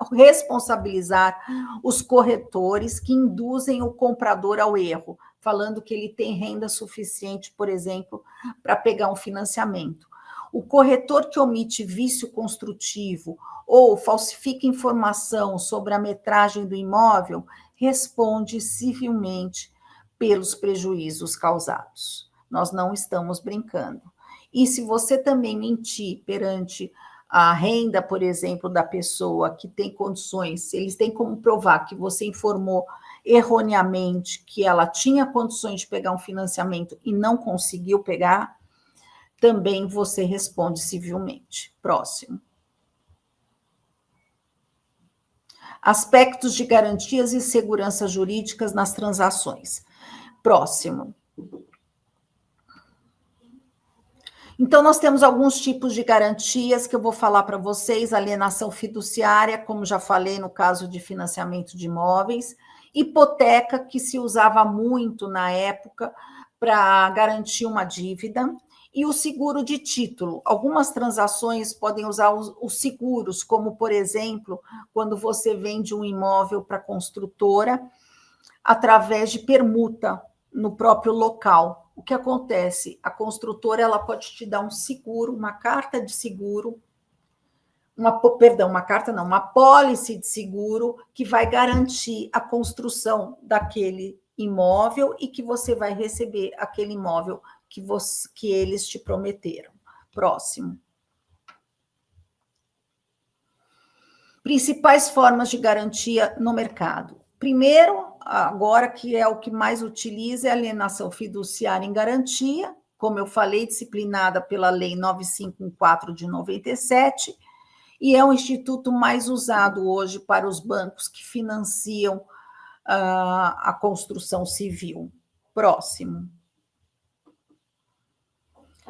os corretores que induzem o comprador ao erro, falando que ele tem renda suficiente, por exemplo, para pegar um financiamento. O corretor que omite vício construtivo ou falsifica informação sobre a metragem do imóvel responde civilmente pelos prejuízos causados. Nós não estamos brincando. E se você também mentir perante a renda, por exemplo, da pessoa que tem condições, se eles têm como provar que você informou erroneamente que ela tinha condições de pegar um financiamento e não conseguiu pegar, também você responde civilmente. Próximo. Aspectos de garantias e segurança jurídicas nas transações. Próximo. Então, nós temos alguns tipos de garantias que eu vou falar para vocês: alienação fiduciária, como já falei no caso de financiamento de imóveis, hipoteca, que se usava muito na época para garantir uma dívida, e o seguro de título. Algumas transações podem usar os seguros, como, por exemplo, quando você vende um imóvel para a construtora através de permuta no próprio local. O que acontece? A construtora ela pode te dar um seguro, uma carta de seguro, uma apólice de seguro que vai garantir a construção daquele imóvel e que você vai receber aquele imóvel que eles te prometeram. Próximo. Principais formas de garantia no mercado. Primeiro, agora que é o que mais utiliza, é a alienação fiduciária em garantia, como eu falei, disciplinada pela Lei 9514 de 97, e é o instituto mais usado hoje para os bancos que financiam a construção civil. Próximo.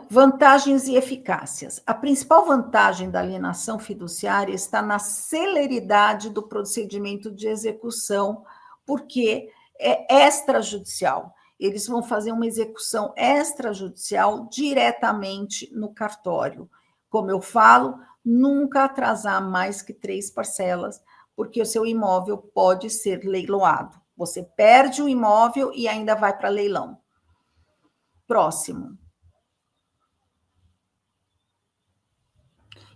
Vantagens e eficácias. A principal vantagem da alienação fiduciária está na celeridade do procedimento de execução, porque é extrajudicial. Eles vão fazer uma execução extrajudicial diretamente no cartório. Como eu falo, nunca atrasar mais que 3 parcelas, porque o seu imóvel pode ser leiloado. Você perde o imóvel e ainda vai para leilão. Próximo.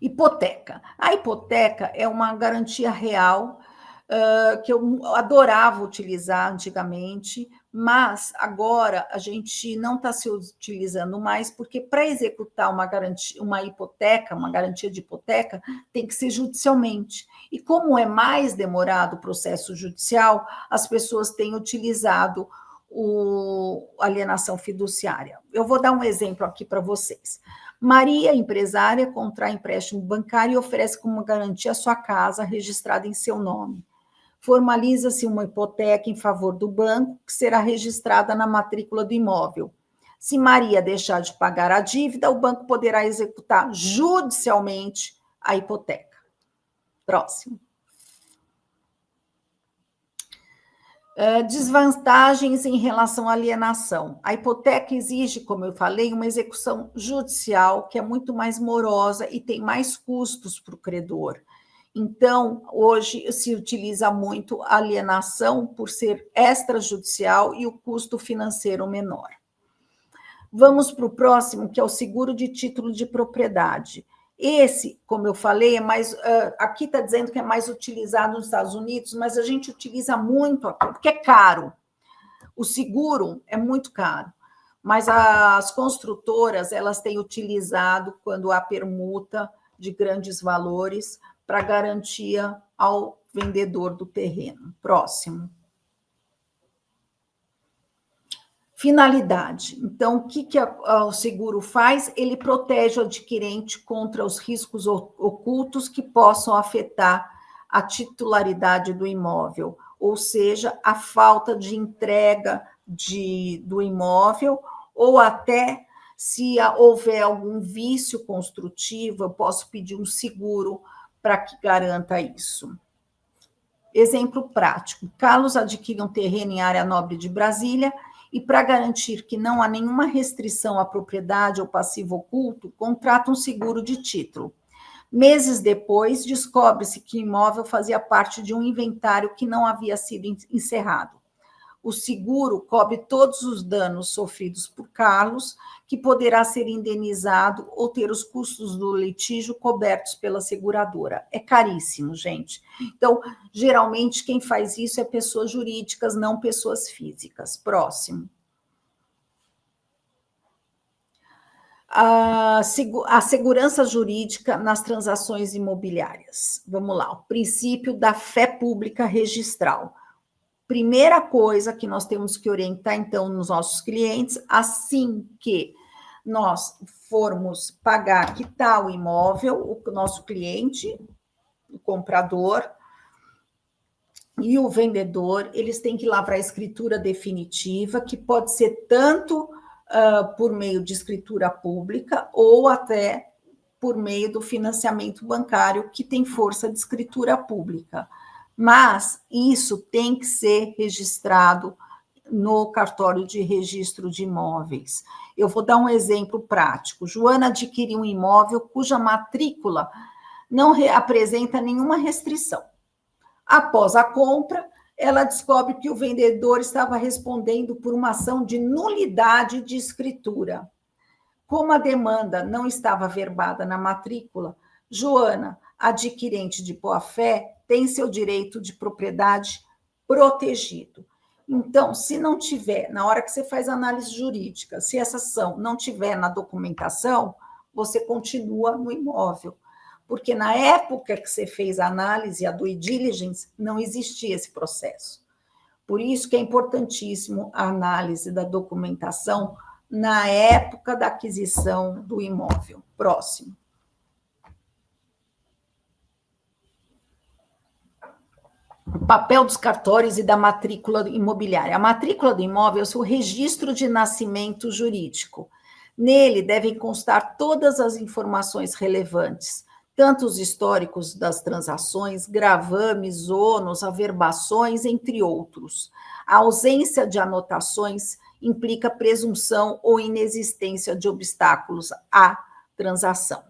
Hipoteca. A hipoteca é uma garantia real que eu adorava utilizar antigamente, mas agora a gente não está se utilizando mais, porque para executar uma garantia, uma hipoteca, uma garantia de hipoteca, tem que ser judicialmente. E como é mais demorado o processo judicial, as pessoas têm utilizado a alienação fiduciária. Eu vou dar um exemplo aqui para vocês. Maria, empresária, contrai empréstimo bancário e oferece como garantia a sua casa registrada em seu nome. Formaliza-se uma hipoteca em favor do banco, que será registrada na matrícula do imóvel. Se Maria deixar de pagar a dívida, o banco poderá executar judicialmente a hipoteca. Próximo. Desvantagens em relação à alienação. A hipoteca exige, como eu falei, uma execução judicial, que é muito mais morosa e tem mais custos para o credor. Então, hoje se utiliza muito a alienação por ser extrajudicial e o custo financeiro menor. Vamos para o próximo, que é o seguro de título de propriedade. Esse, como eu falei, é mais. Aqui está dizendo que é mais utilizado nos Estados Unidos, mas a gente utiliza muito aqui, porque é caro. O seguro é muito caro, mas as construtoras elas têm utilizado quando há permuta de grandes valores para garantia ao vendedor do terreno. Próximo. Finalidade. Então, o que o seguro faz? Ele protege o adquirente contra os riscos ocultos que possam afetar a titularidade do imóvel, ou seja, a falta de entrega do imóvel, ou até se houver algum vício construtivo, eu posso pedir um seguro para que garanta isso. Exemplo prático. Carlos adquire um terreno em área nobre de Brasília e, para garantir que não há nenhuma restrição à propriedade ou passivo oculto, contrata um seguro de título. Meses depois, descobre-se que o imóvel fazia parte de um inventário que não havia sido encerrado. O seguro cobre todos os danos sofridos por Carlos, que poderá ser indenizado ou ter os custos do litígio cobertos pela seguradora. É caríssimo, gente. Então, geralmente, quem faz isso é pessoas jurídicas, não pessoas físicas. Próximo. A segurança jurídica nas transações imobiliárias. Vamos lá. O princípio da fé pública registral. Primeira coisa que nós temos que orientar, então, nos nossos clientes, assim que nós formos pagar, quitar o imóvel, o nosso cliente, o comprador e o vendedor, eles têm que lavrar a escritura definitiva, que pode ser tanto por meio de escritura pública ou até por meio do financiamento bancário, que tem força de escritura pública. Mas isso tem que ser registrado no cartório de registro de imóveis. Eu vou dar um exemplo prático. Joana adquiriu um imóvel cuja matrícula não apresenta nenhuma restrição. Após a compra, ela descobre que o vendedor estava respondendo por uma ação de nulidade de escritura. Como a demanda não estava verbada na matrícula, Joana, adquirente de boa-fé, tem seu direito de propriedade protegido. Então, se não tiver, na hora que você faz análise jurídica, se essa ação não tiver na documentação, você continua no imóvel. Porque na época que você fez a análise, a due diligence, não existia esse processo. Por isso que é importantíssimo a análise da documentação na época da aquisição do imóvel. Próximo. O papel dos cartórios e da matrícula imobiliária. A matrícula do imóvel é o seu registro de nascimento jurídico. Nele devem constar todas as informações relevantes, tanto os históricos das transações, gravames, ônus, averbações, entre outros. A ausência de anotações implica presunção ou inexistência de obstáculos à transação.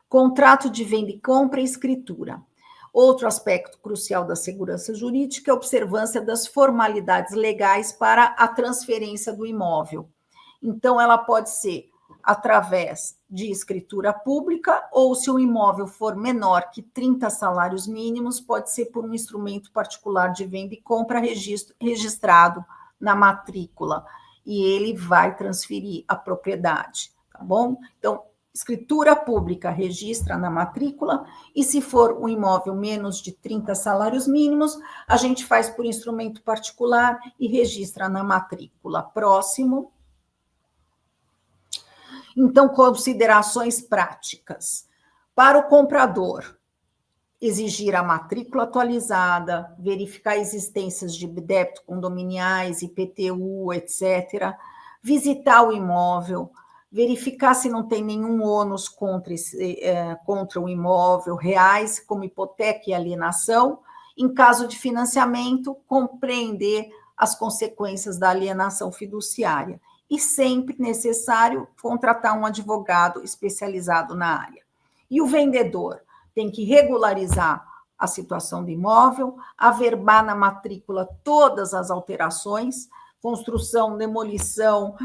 Contrato de venda e compra e escritura. Outro aspecto crucial da segurança jurídica é a observância das formalidades legais para a transferência do imóvel. Então, ela pode ser através de escritura pública, ou se o imóvel for menor que 30 salários mínimos, pode ser por um instrumento particular de venda e compra registrado na matrícula, e ele vai transferir a propriedade, tá bom? Então, escritura pública registra na matrícula, e se for um imóvel menos de 30 salários mínimos, a gente faz por instrumento particular e registra na matrícula. Próximo. Então, considerações práticas. Para o comprador, exigir a matrícula atualizada, verificar existências de débito condominiais, IPTU, etc., visitar o imóvel, verificar se não tem nenhum ônus contra o imóvel, reais, como hipoteca e alienação. Em caso de financiamento, compreender as consequências da alienação fiduciária. E sempre necessário contratar um advogado especializado na área. E o vendedor tem que regularizar a situação do imóvel, averbar na matrícula todas as alterações, construção, demolição,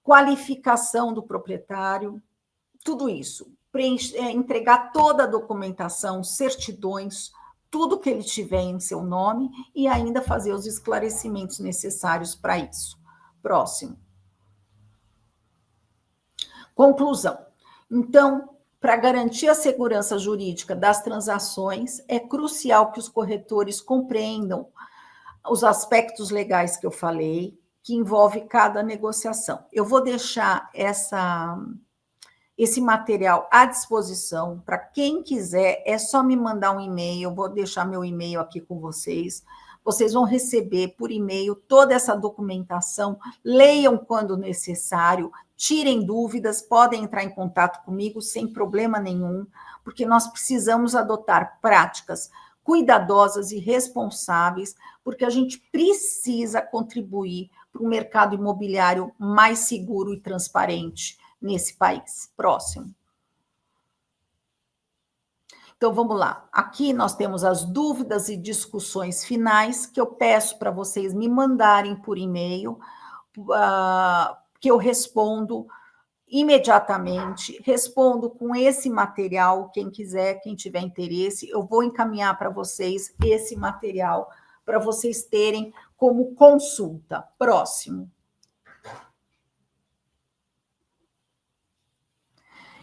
qualificação do proprietário, tudo isso. Entregar toda a documentação, certidões, tudo que ele tiver em seu nome e ainda fazer os esclarecimentos necessários para isso. Próximo. Conclusão. Então, para garantir a segurança jurídica das transações, é crucial que os corretores compreendam os aspectos legais que eu falei, que envolve cada negociação. Eu vou deixar esse material à disposição para quem quiser, é só me mandar um e-mail, eu vou deixar meu e-mail aqui com vocês. Vocês vão receber por e-mail toda essa documentação, leiam quando necessário, tirem dúvidas, podem entrar em contato comigo sem problema nenhum, porque nós precisamos adotar práticas cuidadosas e responsáveis, porque a gente precisa contribuir para um mercado imobiliário mais seguro e transparente nesse país. Próximo. Então, vamos lá. Aqui nós temos as dúvidas e discussões finais que eu peço para vocês me mandarem por e-mail, que eu respondo imediatamente, respondo com esse material, quem quiser, quem tiver interesse, eu vou encaminhar para vocês esse material, para vocês terem como consulta. Próximo.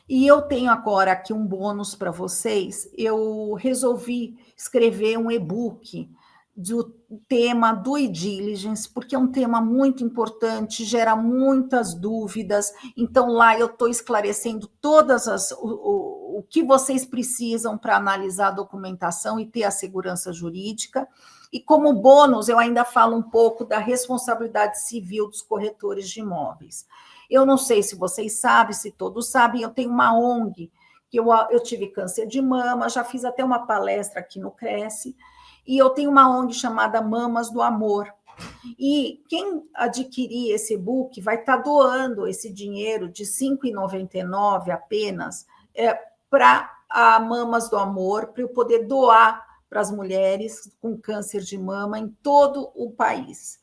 E eu tenho agora aqui um bônus para vocês. Eu resolvi escrever um e-book do tema due diligence, porque é um tema muito importante, gera muitas dúvidas. Então, lá eu estou esclarecendo o que vocês precisam para analisar a documentação e ter a segurança jurídica. E como bônus, eu ainda falo um pouco da responsabilidade civil dos corretores de imóveis. Eu não sei se vocês sabem, se todos sabem, eu tenho uma ONG, que eu tive câncer de mama, já fiz até uma palestra aqui no Cresce, e eu tenho uma ONG chamada Mamas do Amor. E quem adquirir esse e-book vai estar doando esse dinheiro de R$ 5,99 apenas para a Mamas do Amor, para eu poder doar para as mulheres com câncer de mama em todo o país.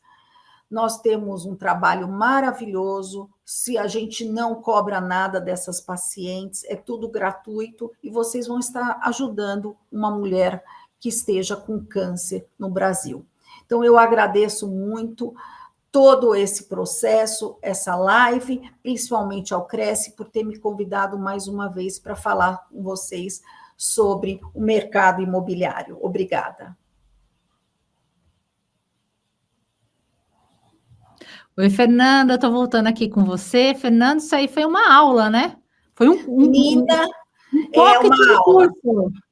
Nós temos um trabalho maravilhoso, se a gente não cobra nada dessas pacientes, é tudo gratuito, e vocês vão estar ajudando uma mulher que esteja com câncer no Brasil. Então, eu agradeço muito todo esse processo, essa live, principalmente ao Cresce, por ter me convidado mais uma vez para falar com vocês sobre o mercado imobiliário. Obrigada. Oi, Fernanda, estou voltando aqui com você. Fernanda, isso aí foi uma aula, né? Foi Menina, é uma aula.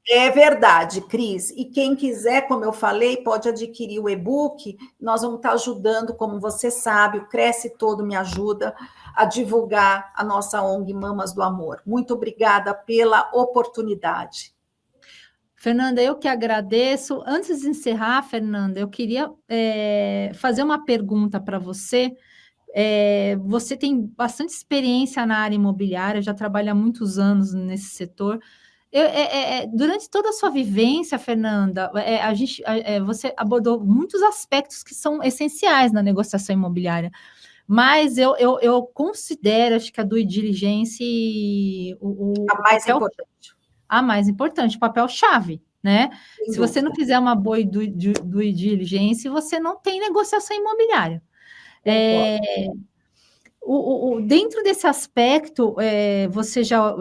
É verdade, Cris. E quem quiser, como eu falei, pode adquirir o e-book. Nós vamos estar ajudando, como você sabe, o Cresce Todo me ajuda a divulgar a nossa ONG Mamas do Amor. Muito obrigada pela oportunidade. Fernanda, eu que agradeço. Antes de encerrar, Fernanda, eu queria fazer uma pergunta para você. Você tem bastante experiência na área imobiliária, já trabalha há muitos anos nesse setor. Durante toda a sua vivência, Fernanda, você abordou muitos aspectos que são essenciais na negociação imobiliária, mas eu considero, acho que a due diligence A mais importante. A mais importante, o papel-chave, né? Sem Se você não dúvida. fizer uma boa due diligence, você não tem negociação imobiliária. Dentro desse aspecto, você já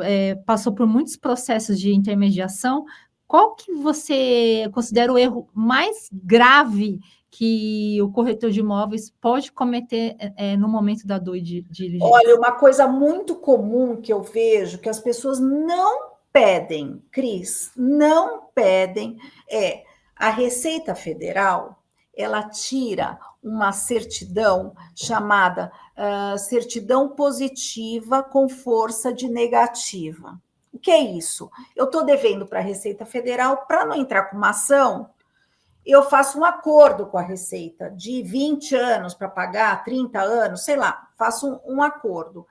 passou por muitos processos de intermediação. Qual que você considera o erro mais grave que o corretor de imóveis pode cometer no momento da due diligence? Olha, uma coisa muito comum que eu vejo que as pessoas não pedem, Cris, não pedem, a Receita Federal, ela tira uma certidão chamada certidão positiva com força de negativa. O que é isso? Eu estou devendo para a Receita Federal, para não entrar com uma ação, eu faço um acordo com a Receita de 20 anos para pagar, 30 anos, sei lá, faço um acordo.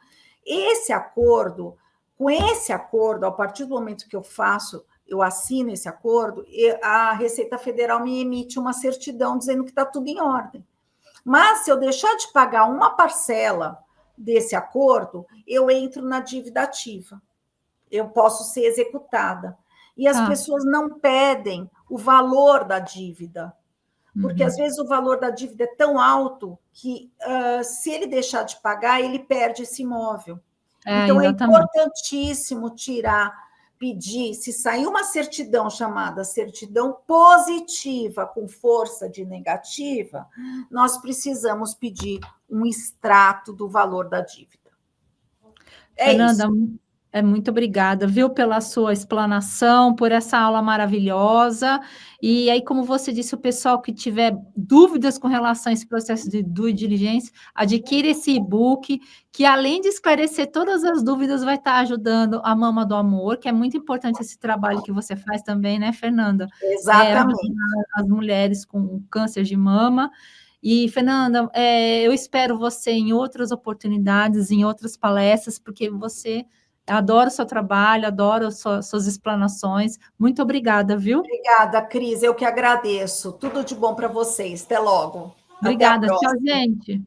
Com esse acordo, a partir do momento que eu assino esse acordo, a Receita Federal me emite uma certidão dizendo que está tudo em ordem. Mas se eu deixar de pagar uma parcela desse acordo, eu entro na dívida ativa. Eu posso ser executada. E as pessoas não pedem o valor da dívida, porque às vezes o valor da dívida é tão alto que se ele deixar de pagar, ele perde esse imóvel. Então exatamente. É importantíssimo pedir, se sair uma certidão chamada certidão positiva com força de negativa, nós precisamos pedir um extrato do valor da dívida. Fernanda, isso. Muito obrigada, viu, pela sua explanação, por essa aula maravilhosa. E aí, como você disse, o pessoal que tiver dúvidas com relação a esse processo de due diligence, adquire esse e-book, que além de esclarecer todas as dúvidas, vai estar ajudando a Mama do Amor, que é muito importante esse trabalho que você faz também, né, Fernanda? Exatamente. As mulheres com câncer de mama. E, Fernanda, eu espero você em outras oportunidades, em outras palestras, porque você... Adoro o seu trabalho, adoro suas explanações. Muito obrigada, viu? Obrigada, Cris. Eu que agradeço. Tudo de bom para vocês. Até logo. Obrigada. Tchau, gente.